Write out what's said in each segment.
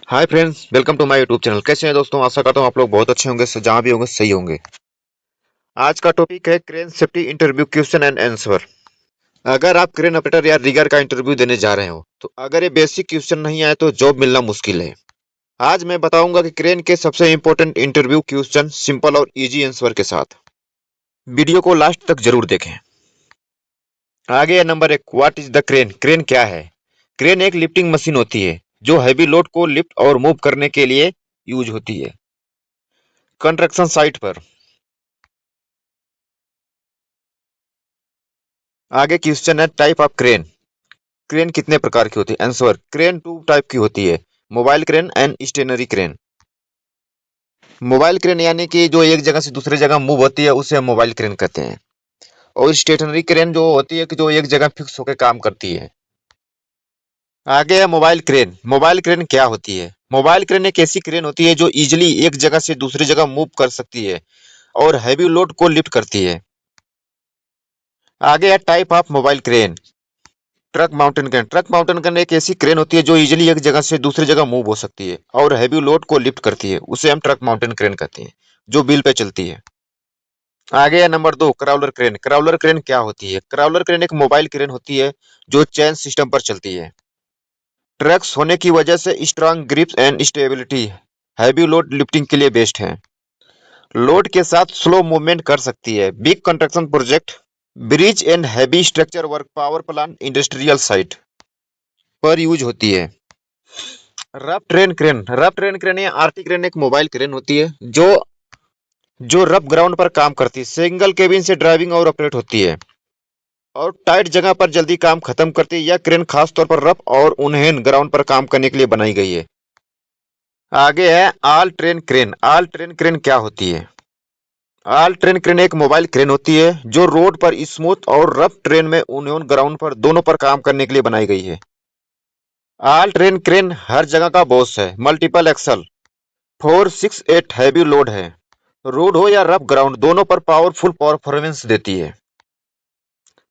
Hi friends, welcome to my YouTube channel. कैसे हैं दोस्तों? आशा करता हूँ आप लोग बहुत अच्छे होंगे, जहाँ भी होंगे सही होंगे। आज का टॉपिक है crane safety interview question and answer. अगर आप क्रेन ऑपरेटर या रिगर का इंटरव्यू देने जा रहे हो तो अगर ये बेसिक क्वेश्चन नहीं आए तो जॉब मिलना मुश्किल है। आज मैं बताऊंगा कि क्रेन के सबसे इंपॉर्टेंट इंटरव्यू क्वेश्चन सिंपल और इजी आंसर के साथ। वीडियो को लास्ट तक जरूर देखें। आगे है number 1, what is the crane? Crane क्या है? क्रेन एक लिफ्टिंग मशीन होती है जो हैवी लोड को लिफ्ट और मूव करने के लिए यूज होती है कंस्ट्रक्शन साइट पर। आगे क्वेश्चन है टाइप ऑफ क्रेन। क्रेन कितने प्रकार की होती है? आंसर, क्रेन टू टाइप की होती है, mobile crane and stationery crane. Mobile crane यानी कि जो एक जगह से दूसरी जगह मूव होती है उसे हम मोबाइल क्रेन कहते हैं। और स्टेशनरी क्रेन जो होती है कि जो एक जगह फिक्स होकर काम करती है। आगे है मोबाइल क्रेन। मोबाइल क्रेन क्या होती है? मोबाइल क्रेन एक ऐसी क्रेन होती है जो इजिली एक जगह से दूसरी जगह मूव कर सकती है और हैवी लोड को लिफ्ट करती है। आगे है type of mobile crane. Truck mountain crane. Truck mountain crane एक ऐसी क्रेन होती है जो इजीली एक जगह से दूसरी जगह मूव हो सकती है और हैवी लोड को लिफ्ट करती है, उसे हम ट्रक माउंटेन क्रेन कहते हैं, जो व्हील पे चलती है। आगे है number 2, crawler crane. Crawler crane क्या होती है? क्राउलर क्रेन एक मोबाइल क्रेन होती है जो चेन सिस्टम पर चलती है। ट्रक्स होने की वजह से strong grips and stability heavy load lifting के लिए बेस्ट है। लोड के साथ स्लो मूवमेंट कर सकती है। Big construction project, bridge and heavy structure work, power plant, industrial site पर यूज होती है। Rough train crane. Rough train crane या आरटी क्रेन एक मोबाइल क्रेन होती है जो रफ ग्राउंड पर काम करती है। सिंगल केबिन से ड्राइविंग और ऑपरेट होती है और टाइट जगह पर जल्दी काम खत्म करती है। यह क्रेन खास तौर पर रफ और उन्हें ग्राउंड पर काम करने के लिए बनाई गई है। आगे है all train crane. All train crane क्या होती है? ऑल ट्रेन क्रेन एक मोबाइल क्रेन होती है जो रोड पर स्मूथ और रफ ट्रेन में उन्हें ग्राउंड पर दोनों पर काम करने के लिए बनाई गई है। ऑल ट्रेन क्रेन हर जगह का बॉस है। मल्टीपल एक्सल 468 हैवी लोड है। रोड हो या रफ ग्राउंड दोनों पर पावरफुल परफॉर्मेंस देती है।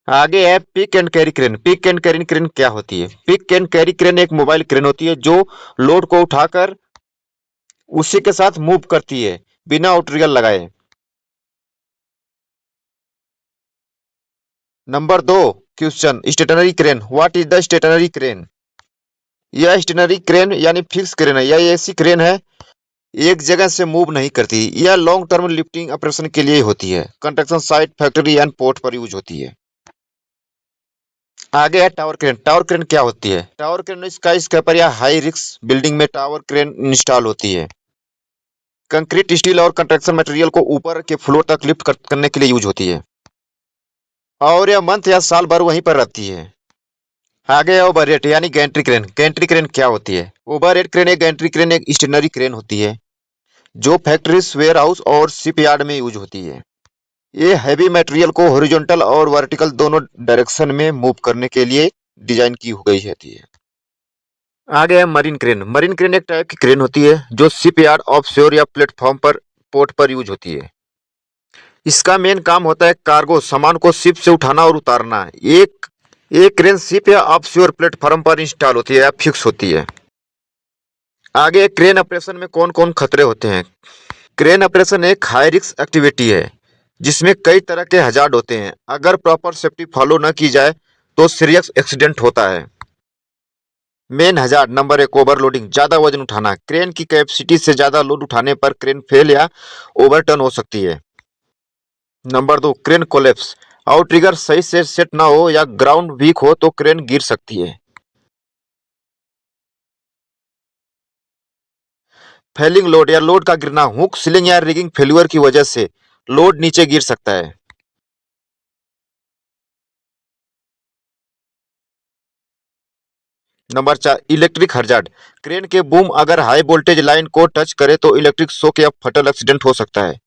आगे है pick and carry crane. Pick and carry crane क्या होती है? पिक एंड कैरी क्रेन एक मोबाइल क्रेन होती है जो लोड को उठाकर उसी के साथ मूव करती है बिना आउटरियल लगाए। Number 2 question, stationery crane. What is the stationery crane? यह स्टेशनरी क्रेन यानी फिक्स क्रेन है। यह ऐसी क्रेन है एक जगह से मूव नहीं करती। यह लॉन्ग टर्म लिफ्टिंग ऑपरेशन के लिए होती है। Construction site, factory and port पर यूज होती है। आगे है टावर क्रेन। टावर क्रेन क्या होती है? टावर क्रेन स्काई स्क्रैपर या हाई रिस्क बिल्डिंग में टावर क्रेन इंस्टॉल होती है। कंक्रीट, स्टील और कंस्ट्रक्शन मटेरियल को ऊपर के फ्लोर तक लिफ्ट करने के लिए यूज होती है और यह मंथ या साल भर वहीं पर रहती है। आगे है ओवरहेड यानी गैंट्री क्रेन। गैंट्री क्रेन क्या होती है? ओवरहेड क्रेन एक गैंट्री क्रेन एक स्टेशनरी क्रेन होती है जो फैक्ट्रीज, वेयर हाउस और शिपयार्ड में यूज होती है। ये हैवी मटेरियल को हॉरिजॉन्टल और वर्टिकल दोनों डायरेक्शन में मूव करने के लिए डिजाइन की गई होती है। आगे है मरीन क्रेन। मरीन क्रेन एक टाइप की क्रेन होती है जो शिपयार्ड, ऑफशोर या प्लेटफॉर्म पर पोर्ट पर यूज होती है। इसका मेन काम होता है कार्गो सामान को शिप से उठाना और उतारना। एक क्रेन शिप या ऑफशोर प्लेटफॉर्म पर इंस्टॉल होती है या फिक्स होती है। आगे क्रेन ऑपरेशन में कौन कौन खतरे होते हैं? क्रेन ऑपरेशन एक हाई रिस्क एक्टिविटी है जिसमें कई तरह के हजार्ड होते हैं। अगर प्रॉपर सेफ्टी फॉलो न की जाए तो सीरियस एक्सीडेंट होता है। मेन हजार्ड नंबर 1, ओवरलोडिंग, ज्यादा वजन उठाना। क्रेन की कैपेसिटी से ज्यादा लोड उठाने पर क्रेन फेल या ओवरटर्न हो सकती है। नंबर 2, क्रेन कोलेप्स, आउटरिगर सही से सेट ना हो या ग्राउंड वीक हो तो क्रेन गिर सकती है। फेलिंग लोड या लोड का गिरना, हुक, सीलिंग या रिगिंग फेल्यूर की वजह से लोड नीचे गिर सकता है। नंबर 4, इलेक्ट्रिक हजार्ड, क्रेन के बूम अगर हाई वोल्टेज लाइन को टच करे तो इलेक्ट्रिक शॉक या फटल एक्सीडेंट हो सकता है।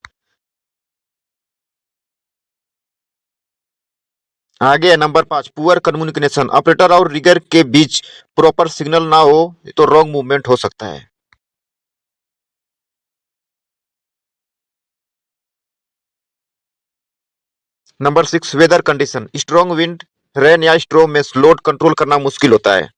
आगे है नंबर 5, पुअर कम्युनिकेशन, ऑपरेटर और रिगर के बीच प्रॉपर सिग्नल ना हो तो रॉन्ग मूवमेंट हो सकता है। Number 6, weather condition, strong wind, rain या स्ट्रोम में लोड कंट्रोल करना मुश्किल होता है।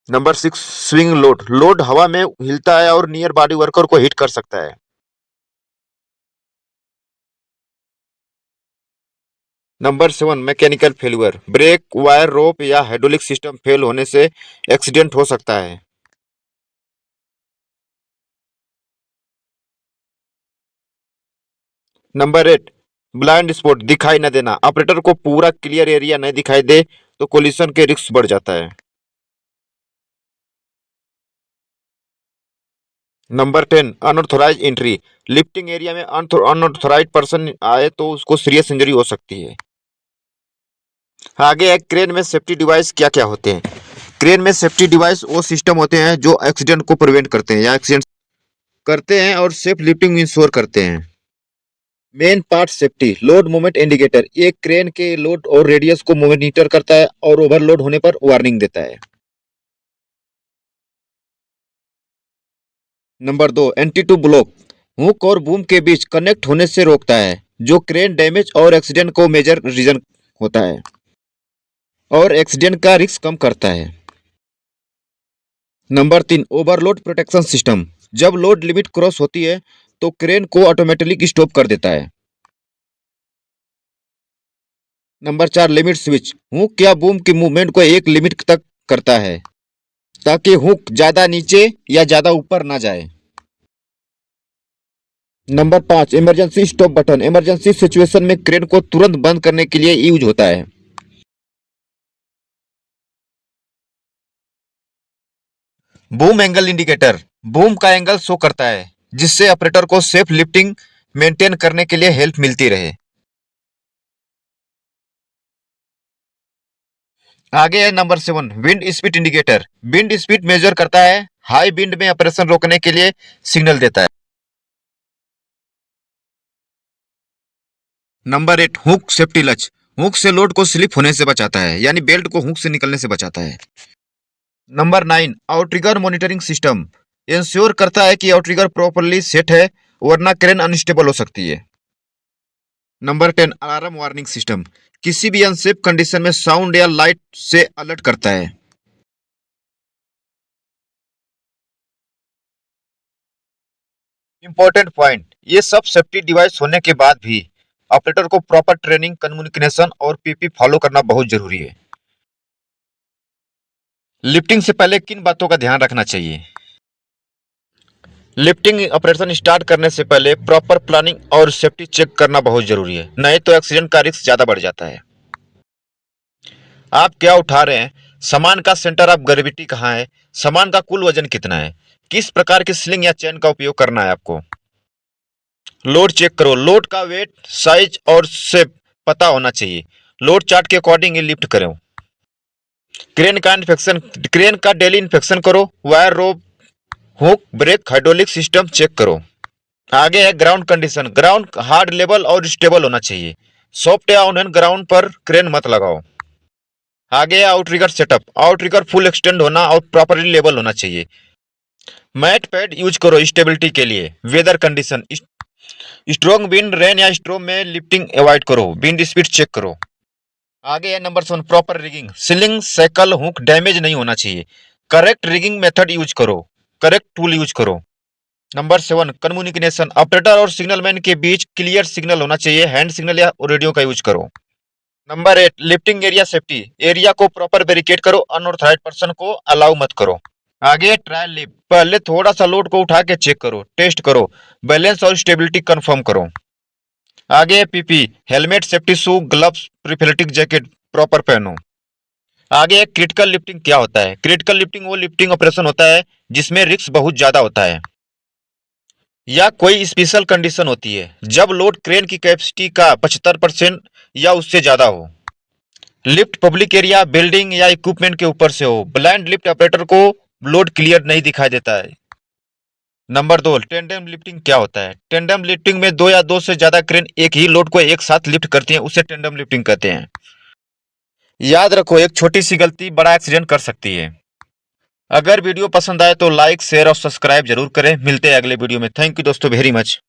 Number 6 swing load. लोड हवा में हिलता है और नियर बॉडी वर्कर को हिट कर सकता है। Number 7 mechanical failure. Brake, wire, rope या हाइड्रोलिक सिस्टम फेल होने से एक्सीडेंट हो सकता है। Number 8 blind spot. दिखाई न देना। ऑपरेटर को पूरा क्लियर एरिया नहीं दिखाई दे तो कोलिशन के रिस्क बढ़ जाता है। Number 10 unauthorised entry. Lifting area में अनऑथोराइज पर्सन आए तो उसको सीरियस इंजरी हो सकती है। आगे है क्रेन में सेफ्टी डिवाइस क्या क्या होते हैं। क्रेन में सेफ्टी डिवाइस वो सिस्टम होते हैं जो एक्सीडेंट को प्रिवेंट करते हैं या एक्सीडेंट करते हैं और सेफ लिफ्टिंग इंश्योर करते हैं। Main part safety. Load movement indicator. ये क्रेन के लोड और रेडियस को मॉनिटर करता है और ओवरलोड होने पर वार्निंग देता है। Number 2 anti two block. Hook और बूम के बीच कनेक्ट होने से रोकता है, जो क्रेन डैमेज और एक्सीडेंट को मेजर रीजन होता है और एक्सीडेंट का रिस्क कम करता है। Number 3 overload protection system. जब लोड लिमिट क्रॉस होती है तो क्रेन को ऑटोमेटिकली स्टॉप कर देता है। Number 4 limit switch. हुक या बूम की मूवमेंट को एक लिमिट तक करता है ताकि हुक ज्यादा नीचे या ज्यादा ऊपर ना जाए। Number 5 emergency stop button. Emergency situation में क्रेन को तुरंत बंद करने के लिए यूज होता है। Boom angle indicator. बूम का एंगल शो करता है जिससे ऑपरेटर को सेफ लिफ्टिंग मेंटेन करने के लिए हेल्प मिलती रहे। आगे है number 7 wind speed indicator. Wind speed measure करता है, हाई विंड में ऑपरेशन रोकने के लिए सिग्नल देता है। नंबर 8 हुक सेफ्टी लच। हुक से लोड को स्लिप होने से बचाता है, यानी बेल्ट को हुक से निकलने से बचाता है। Number 9 outrigger monitoring system. Ensure करता है कि आउटरिगर प्रॉपर्ली सेट है, वरना क्रेन अनस्टेबल हो सकती है। Number 10 alarm warning system. किसी भी अनसेफ कंडीशन में साउंड या लाइट से अलर्ट करता है। Important point. ये सब सेफ्टी डिवाइस होने के बाद भी ऑपरेटर को प्रॉपर ट्रेनिंग, कम्युनिकेशन और पीपी फॉलो करना बहुत जरूरी है। लिफ्टिंग से पहले किन बातों का ध्यान रखना चाहिए। लिफ्टिंग ऑपरेशन स्टार्ट करने से पहले प्रॉपर प्लानिंग और सेफ्टी चेक करना बहुत जरूरी है, नहीं तो एक्सीडेंट का रिस्क ज्यादा बढ़ जाता है। आप क्या उठा रहे हैं, सामान का सेंटर ऑफ ग्रेविटी कहाँ है, सामान का कुल वजन कितना है, किस प्रकार की स्लिंग या चेन का उपयोग करना है आपको। लोड चेक करो। लोड का वेट, साइज और शेप पता होना चाहिए। लोड चार्ट के अकॉर्डिंग ही लिफ्ट करो। क्रेन का डेली इन्फेक्शन करो। Wire, rope, hook, brake, hydraulic system check करो। आगे है ground condition. Ground hard, level और स्टेबल होना चाहिए। सॉफ्ट या ऑन ग्राउंड पर क्रेन मत लगाओ। आगे है outrigger setup. Outrigger full extend होना और प्रॉपरली लेवल होना चाहिए। मैट पैड यूज करो स्टेबिलिटी के लिए। Weather condition. Strong wind, rain या स्टॉर्म में लिफ्टिंग अवॉइड करो। विंड स्पीड चेक करो। आगे है number 7 proper rigging. Sling, shackle, hook damage नहीं होना चाहिए। करेक्ट रिगिंग मेथड यूज करो। करेक्ट टूल यूज करो। Number 7 communication. ऑपरेटर और सिग्नल मैन के बीच क्लियर सिग्नल होना चाहिए। हैंड सिग्नल या रेडियो का यूज करो। Number 8 lifting area safety. Area को प्रॉपर बैरिकेड करो। अनऑथराइज्ड पर्सन को अलाउ मत करो। आगे ट्रायल लिफ्ट। पहले थोड़ा सा लोड को उठा के चेक करो, टेस्ट करो, बैलेंस और स्टेबिलिटी कंफर्म करो। आगे पीपी, हेलमेट, सेफ्टी शू, ग्लव्स, प्रिफेलेटिक जैकेट प्रॉपर पहनो। आगे क्रिटिकल लिफ्टिंग क्या होता है। क्रिटिकल लिफ्टिंग वो लिफ्टिंग ऑपरेशन होता है जिसमें रिस्क बहुत ज्यादा होता है या कोई स्पेशल कंडीशन होती है जब लोड क्रेन की कैपेसिटी का 75% या उससे ज्यादा हो। लिफ्ट पब्लिक एरिया, बिल्डिंग या इक्विपमेंट के ऊपर से हो। ब्लाइंड लिफ्ट ऑपरेटर को लोड क्लियर नहीं दिखाई देता है। नंबर 2 टेंडम लिफ्टिंग क्या होता है। टेंडम लिफ्टिंग में दो या दो से ज्यादा क्रेन एक ही लोड को एक साथ लिफ्ट करती हैं, उसे टेंडम लिफ्टिंग कहते हैं। याद रखो, एक छोटी सी गलती बड़ा एक्सीडेंट कर सकती है। अगर वीडियो पसंद आए तो लाइक, शेयर और सब्सक्राइब जरूर करें। मिलते हैं अगले वीडियो में। थैंक यू दोस्तों वेरी मच।